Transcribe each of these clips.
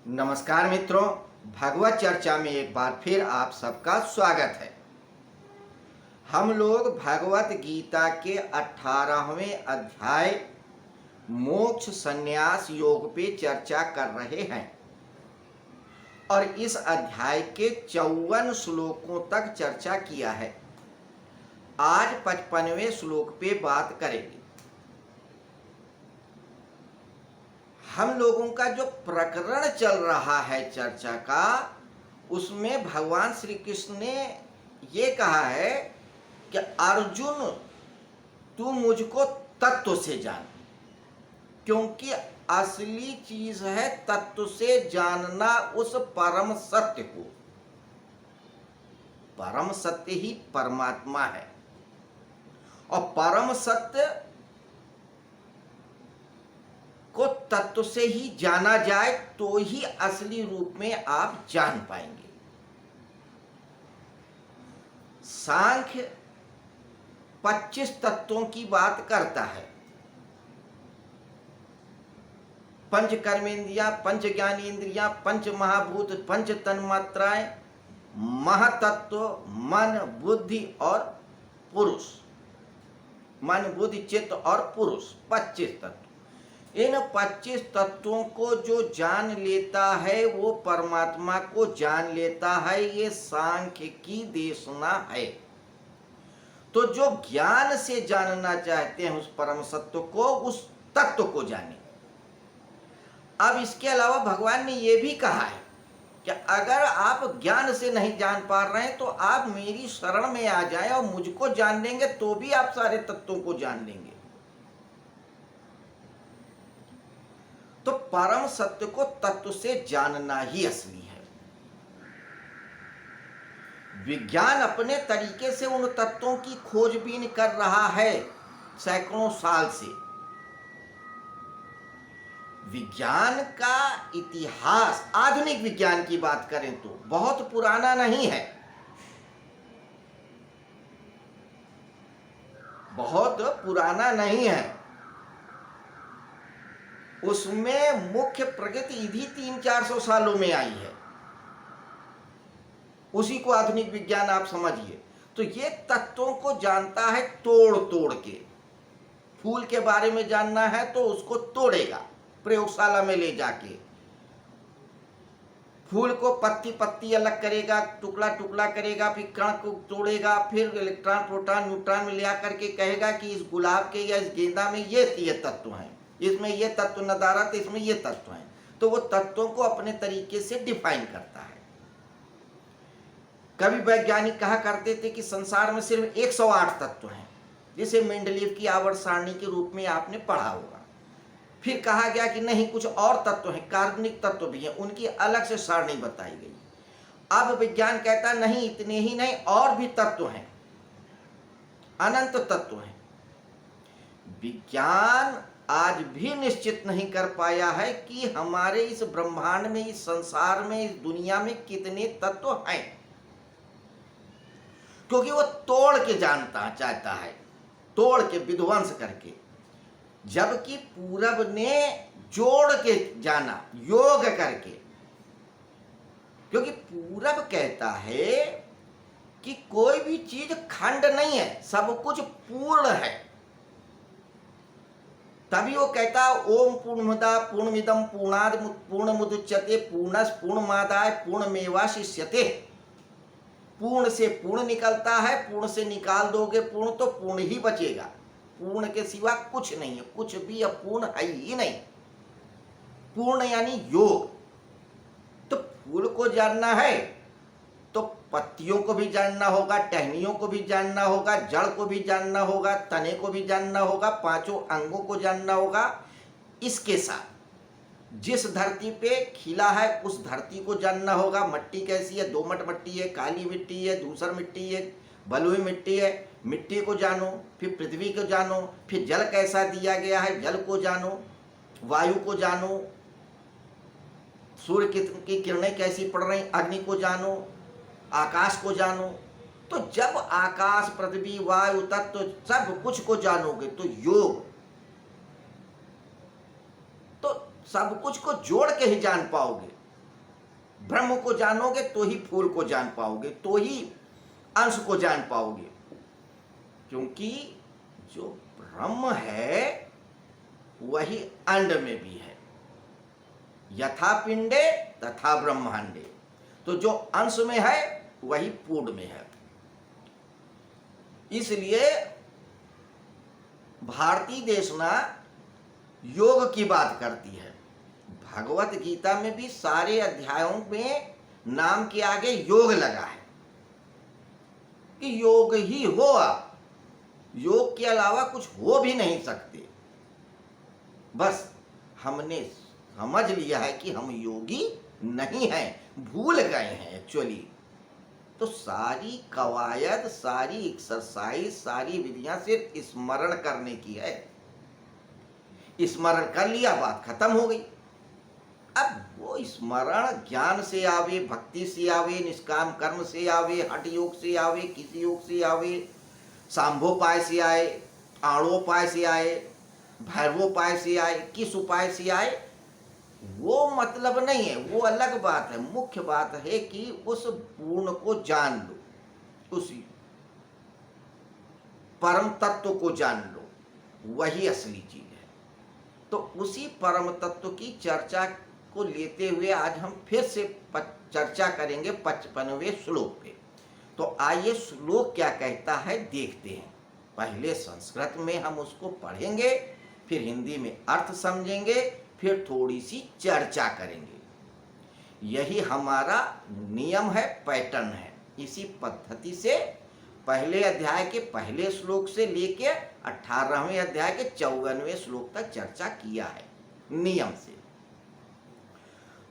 नमस्कार मित्रों, भगवत चर्चा में एक बार फिर आप सबका स्वागत है। हम लोग भगवत गीता के 18वें अध्याय मोक्ष संन्यास योग पे चर्चा कर रहे हैं और इस अध्याय के 54 श्लोकों तक चर्चा किया है। आज 55वें श्लोक पे बात करेंगे। हम लोगों का जो प्रकरण चल रहा है चर्चा का, उसमें भगवान श्री कृष्ण ने ये कहा है कि अर्जुन तू मुझको तत्व से जान, क्योंकि असली चीज है तत्व से जानना उस परम सत्य को। परम सत्य ही परमात्मा है और परम सत्य को तत्व से ही जाना जाए तो ही असली रूप में आप जान पाएंगे। सांख्य 25 तत्वों की बात करता है। पंच कर्मेंद्रियां, पंच ज्ञानेंद्रियां, पंच महाभूत, पंच तन्मात्राएं, महातत्व, मन, बुद्धि और पुरुष। मन, बुद्धि, चित्त और पुरुष, 25 तत्व। इन 25 तत्वों को जो जान लेता है वो परमात्मा को जान लेता है। ये सांख्य की देशना है। तो जो ज्ञान से जानना चाहते हैं उस परम सत्य को, उस तत्व को जाने। अब इसके अलावा भगवान ने ये भी कहा है कि अगर आप ज्ञान से नहीं जान पा रहे हैं तो आप मेरी शरण में आ जाएं और मुझको जान लेंगे तो भी आप सारे तत्वों को जान लेंगे। तो परम सत्य को तत्व से जानना ही असली है। विज्ञान अपने तरीके से उन तत्वों की खोजबीन कर रहा है सैकड़ों साल से। विज्ञान का इतिहास, आधुनिक विज्ञान की बात करें तो बहुत पुराना नहीं है, बहुत पुराना नहीं है। उसमें मुख्य प्रगति भी 300-400 सालों में आई है। उसी को आधुनिक विज्ञान आप समझिए। तो ये तत्वों को जानता है तोड़ तोड़ के। फूल के बारे में जानना है तो उसको तोड़ेगा प्रयोगशाला में ले जाके। फूल को पत्ती पत्ती अलग करेगा, टुकड़ा टुकड़ा करेगा, फिर कण को तोड़ेगा, फिर इलेक्ट्रॉन प्रोटॉन न्यूट्रॉन में ले आकर के कहेगा कि इस गुलाब के या इस गेंदा में ये तत्व हैं, इसमें ये तत्व नदारत, इसमें ये तत्व हैं। तो वो तत्वों को अपने तरीके से डिफाइन करता है। कभी वैज्ञानिक कहा करते थे कि संसार में सिर्फ 108 तत्व हैं, जिसे मेंडलीव की आवर्त सारणी के रूप में आपने पढ़ा होगा। फिर कहा गया कि नहीं, कुछ और तत्व हैं, कार्बनिक तत्व भी हैं, उनकी अलग से सारणी बताई गई। अब विज्ञान कहता नहीं, इतने ही नहीं, और भी तत्व हैं, अनंत तत्व हैं। विज्ञान आज भी निश्चित नहीं कर पाया है कि हमारे इस ब्रह्मांड में, इस संसार में, इस दुनिया में कितने तत्व हैं, क्योंकि वो तोड़ के जानता चाहता है, तोड़ के विध्वंस करके। जबकि पूरब ने जोड़ के जाना, योग करके। क्योंकि पूरब कहता है कि कोई भी चीज खंड नहीं है, सब कुछ पूर्ण है। तभी वो कहता ओम पूर्णमदा पूर्णमिदं पूर्णाद पूर्णमुदच्यते पूर्णस् पूर्णमादाय पूर्णमेवावशिष्यते। पूर्ण से पूर्ण निकलता है, पूर्ण से निकाल दोगे पूर्ण तो पूर्ण ही बचेगा। पूर्ण के सिवा कुछ नहीं है, कुछ भी अपूर्ण है ही नहीं। पूर्ण यानी योग। तो फूल को जानना है तो पत्तियों को भी जानना होगा, टहनियों को भी जानना होगा, जड़ को भी जानना होगा, तने को भी जानना होगा, 5 अंगों को जानना होगा। इसके साथ जिस धरती पे खिला है उस धरती को जानना होगा। मट्टी कैसी है, दोमट मिट्टी है, काली मिट्टी है, धूसर मिट्टी है, बलुई मिट्टी है, मिट्टी को जानो। फिर पृथ्वी को जानो, फिर जल कैसा दिया गया है, जल को जानो, वायु को जानो, सूर्य की किरणें कैसी पड़ रही, अग्नि को जानो, आकाश को जानो। तो जब आकाश, पृथ्वी, वायु तत्व सब कुछ को जानोगे तो योग, तो सब कुछ को जोड़ के ही जान पाओगे। ब्रह्म को जानोगे तो ही फूल को जान पाओगे, तो ही अंश को जान पाओगे। क्योंकि जो ब्रह्म है वही अंड में भी है, यथा पिंडे तथा ब्रह्मांडे। तो जो अंश में है वही पूर्ण में है। इसलिए भारतीय देशना योग की बात करती है। भगवत गीता में भी सारे अध्यायों में नाम के आगे योग लगा है कि योग ही हो, आप योग के अलावा कुछ हो भी नहीं सकते। बस हमने समझ लिया है कि हम योगी नहीं हैं, भूल गए हैं एक्चुअली। तो सारी कवायद, सारी एक्सरसाइज, सारी विधियां सिर्फ स्मरण करने की है। स्मरण कर लिया, बात खत्म हो गई। अब वो स्मरण ज्ञान से आवे, भक्ति से आवे, निष्काम कर्म से आवे, हठ योग से आवे, किसी योग से आवे, सांभोपाय से आए, आणोपाय से आए, भैरवोपाय से आए, किस उपाय से आए, वो मतलब नहीं है, वो अलग बात है। मुख्य बात है कि उस पूर्ण को जान लो, उस परम तत्व को जान लो, वही असली चीज है। तो उसी परम तत्व की चर्चा को लेते हुए आज हम फिर से चर्चा करेंगे 55वें श्लोक पे। तो आइए श्लोक क्या कहता है देखते हैं। पहले संस्कृत में हम उसको पढ़ेंगे, फिर हिंदी में अर्थ समझेंगे, फिर थोड़ी सी चर्चा करेंगे। यही हमारा नियम है, पैटर्न है। इसी पद्धति से पहले अध्याय के पहले श्लोक से लेके 18वें अध्याय के 54वें श्लोक तक चर्चा किया है नियम से।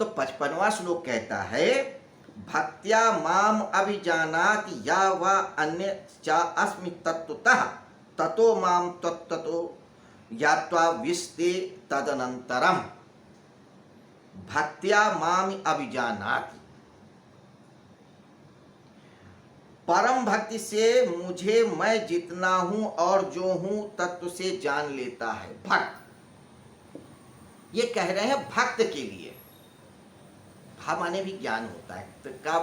तो 55वां श्लोक कहता है, भक्त्या माम अभिजानाति या वा अन्य चा अस्मि तत्वतः ततो माम तत्ततो यात्वा विस्ते तदनंतरम। भक्त्या माम अभिजानाति, परम भक्ति से मुझे मैं जितना हूं और जो हूं तत्व से जान लेता है भक्त। ये कह रहे हैं भक्त के लिए। भा माने भी ज्ञान होता है, तो का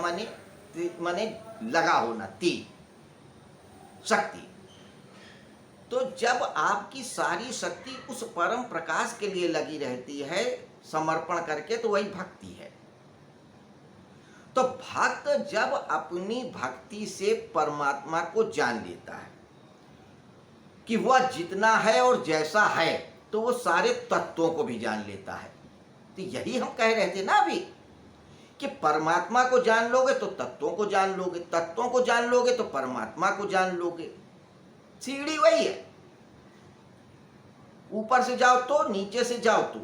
माने लगा होना, ती शक्ति। तो जब आपकी सारी शक्ति उस परम प्रकाश के लिए लगी रहती है समर्पण करके, तो वही भक्ति है। तो भक्त जब अपनी भक्ति से परमात्मा को जान लेता है कि वह जितना है और जैसा है, तो वो सारे तत्वों को भी जान लेता है। तो यही हम कह रहे थे ना अभी कि परमात्मा को जान लोगे तो तत्वों को जान लोगे, तत्वों को जान लोगे तो परमात्मा को जान लोगे। सीढ़ी वही है, ऊपर से जाओ तो, नीचे से जाओ तो,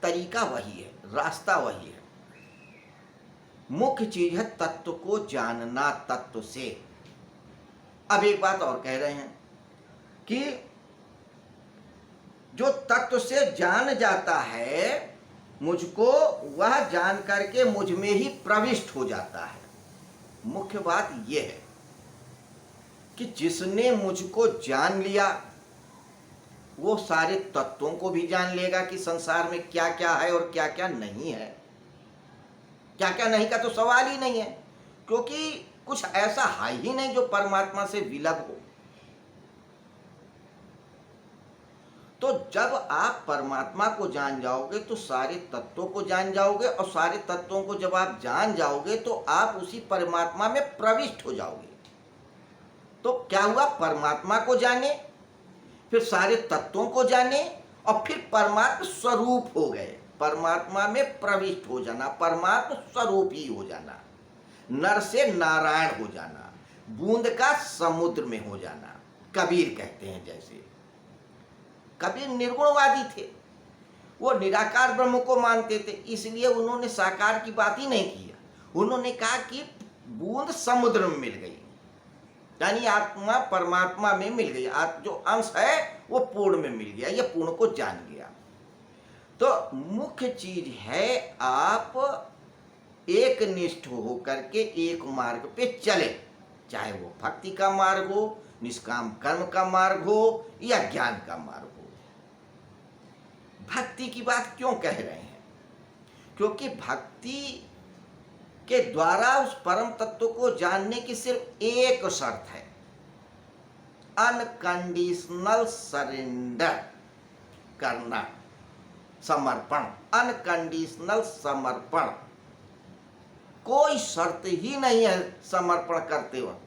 तरीका वही है, रास्ता वही है। मुख्य चीज है तत्व को जानना, तत्व से। अब एक बात और कह रहे हैं कि जो तत्व से जान जाता है मुझको, वह जान करके मुझ में ही प्रविष्ट हो जाता है। मुख्य बात यह है कि जिसने मुझको जान लिया वो सारे तत्वों को भी जान लेगा कि संसार में क्या क्या है और क्या क्या नहीं है। क्या क्या नहीं का तो सवाल ही नहीं है, क्योंकि कुछ ऐसा है ही नहीं जो परमात्मा से विलग हो। तो जब आप परमात्मा को जान जाओगे तो सारे तत्वों को जान जाओगे, और सारे तत्वों को जब आप जान जाओगे तो आप उसी परमात्मा में प्रविष्ट हो जाओगे। तो क्या हुआ, परमात्मा को जाने, फिर सारे तत्वों को जाने, और फिर परमात्मा स्वरूप हो गए। परमात्मा में प्रविष्ट हो जाना, परमात्मा स्वरूप ही हो जाना, नर से नारायण हो जाना, बूंद का समुद्र में हो जाना। कबीर कहते हैं, जैसे कबीर निर्गुणवादी थे, वो निराकार ब्रह्म को मानते थे, इसलिए उन्होंने साकार की बात ही नहीं किया। उन्होंने कहा कि बूंद समुद्र में मिल गई, यानी आत्मा परमात्मा में मिल गई, जो अंश है वो पूर्ण में मिल गया, ये पूर्ण को जान गया। तो मुख्य चीज है आप एक निष्ठ हो करके एक मार्ग पे चले, चाहे वो भक्ति का मार्ग हो, निष्काम कर्म का मार्ग हो या ज्ञान का मार्ग हो। भक्ति की बात क्यों कह रहे हैं? क्योंकि भक्ति के द्वारा उस परम तत्व को जानने की सिर्फ एक शर्त है, अनकंडीशनल सरेंडर करना, समर्पण, अनकंडीशनल समर्पण। कोई शर्त ही नहीं है समर्पण करते वक्त।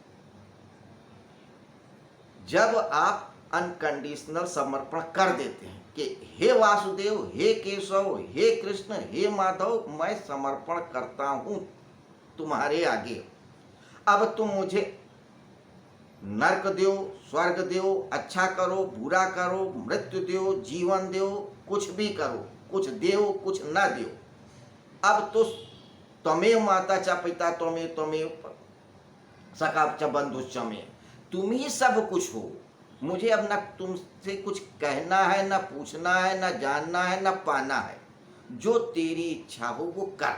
जब आप अनकंडीशनल समर्पण कर देते हैं कि हे वासुदेव, हे केशव, हे कृष्ण, हे माधव, मैं समर्पण करता हूं तुम्हारे आगे। अब तुम मुझे नरक दो, स्वर्ग दो, अच्छा करो, बुरा करो, मृत्यु दो, जीवन दो, कुछ भी करो, कुछ दो, कुछ न दो। अब तो त्वमेव माता च पिता त्वमेव सखा च बंधुश्च मे, तुम ही सब कुछ हो। मुझे अब न तुमसे कुछ कहना है, न पूछना है, न जानना है, न पाना है। जो तेरी इच्छा हो वो कर।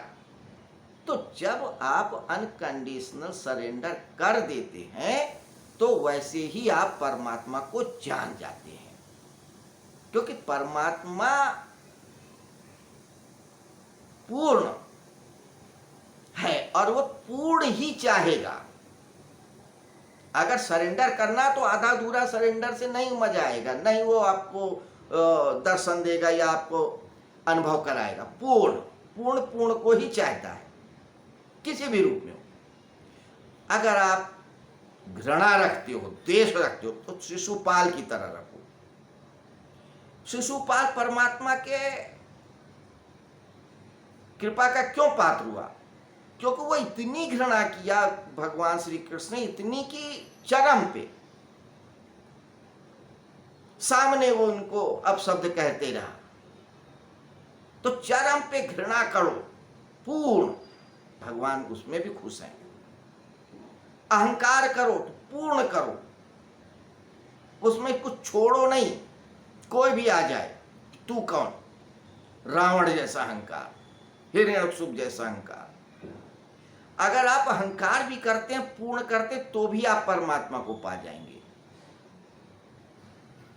तो जब आप अनकंडीशनल सरेंडर कर देते हैं तो वैसे ही आप परमात्मा को जान जाते हैं, क्योंकि परमात्मा पूर्ण है और वो पूर्ण ही चाहेगा। अगर सरेंडर करना तो आधा अधूरा सरेंडर से नहीं मजा आएगा, नहीं वो आपको दर्शन देगा या आपको अनुभव कराएगा। पूर्ण पूर्ण पूर्ण को ही चाहता है, किसी भी रूप में हो। अगर आप घृणा रखते हो, द्वेष रखते हो, तो शिशुपाल की तरह रखो। शिशुपाल परमात्मा के कृपा का क्यों पात्र हुआ? क्योंकि वो इतनी घृणा किया भगवान श्री कृष्ण ने, इतनी की चरम पे। सामने वो उनको अपशब्द कहते रहा, तो चरम पे घृणा करो पूर्ण, भगवान उसमें भी खुश हैं। अहंकार करो तो पूर्ण करो, उसमें कुछ छोड़ो नहीं। कोई भी आ जाए, तू कौन? रावण जैसा अहंकार, हिरण्यकशिपु जैसा अहंकार। अगर आप अहंकार भी करते हैं, पूर्ण करते, तो भी आप परमात्मा को पा जाएंगे।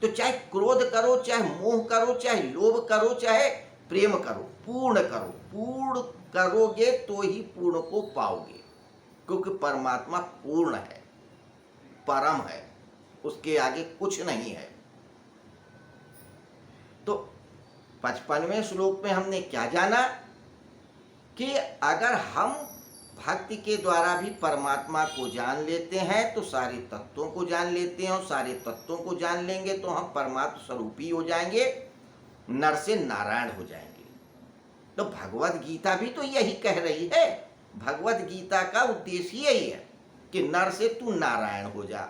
तो चाहे क्रोध करो, चाहे मोह करो, चाहे लोभ करो, चाहे प्रेम करो, पूर्ण करो। पूर्ण करोगे तो ही पूर्ण को पाओगे, क्योंकि परमात्मा पूर्ण है, परम है, उसके आगे कुछ नहीं है। तो 55वें श्लोक में हमने क्या जाना कि अगर हम भक्ति के द्वारा भी परमात्मा को जान लेते हैं तो सारे तत्वों को जान लेते हैं, और सारे तत्वों को जान लेंगे तो हम परमात्मा स्वरूपी हो जाएंगे, नर से नारायण हो जाएंगे। तो भगवत गीता भी तो यही कह रही है। भगवत गीता का उद्देश्य यही है कि नर से तू नारायण हो जा,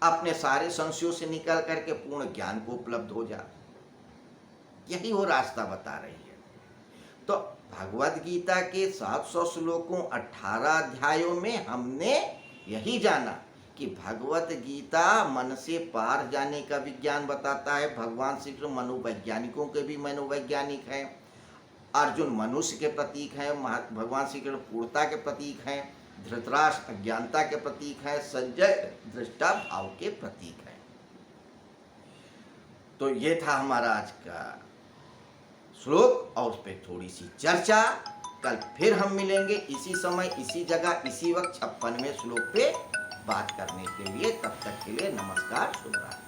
अपने सारे संशयों से निकल करके पूर्ण ज्ञान को उपलब्ध हो जा। यही वो रास्ता बता रही है। तो भगवत गीता के 700 श्लोकों 18 अध्यायों में हमने यही जाना कि भगवत गीता मन से पार जाने का विज्ञान बताता है। भगवान श्री कृष्ण मनोवैज्ञानिकों के भी मनोवैज्ञानिक हैं, अर्जुन मनुष्य के प्रतीक हैं, भगवान श्री कृष्ण पूर्णता के प्रतीक हैं, धृतराष्ट्र अज्ञानता के प्रतीक हैं, संजय दृष्टा भाव के प्रतीक हैं। तो ये था हमारा आज का श्लोक और उस पर थोड़ी सी चर्चा। कल फिर हम मिलेंगे इसी समय, इसी जगह, इसी वक्त 56वें श्लोक पे बात करने के लिए। तब तक के लिए नमस्कार, शुभ रात्रि।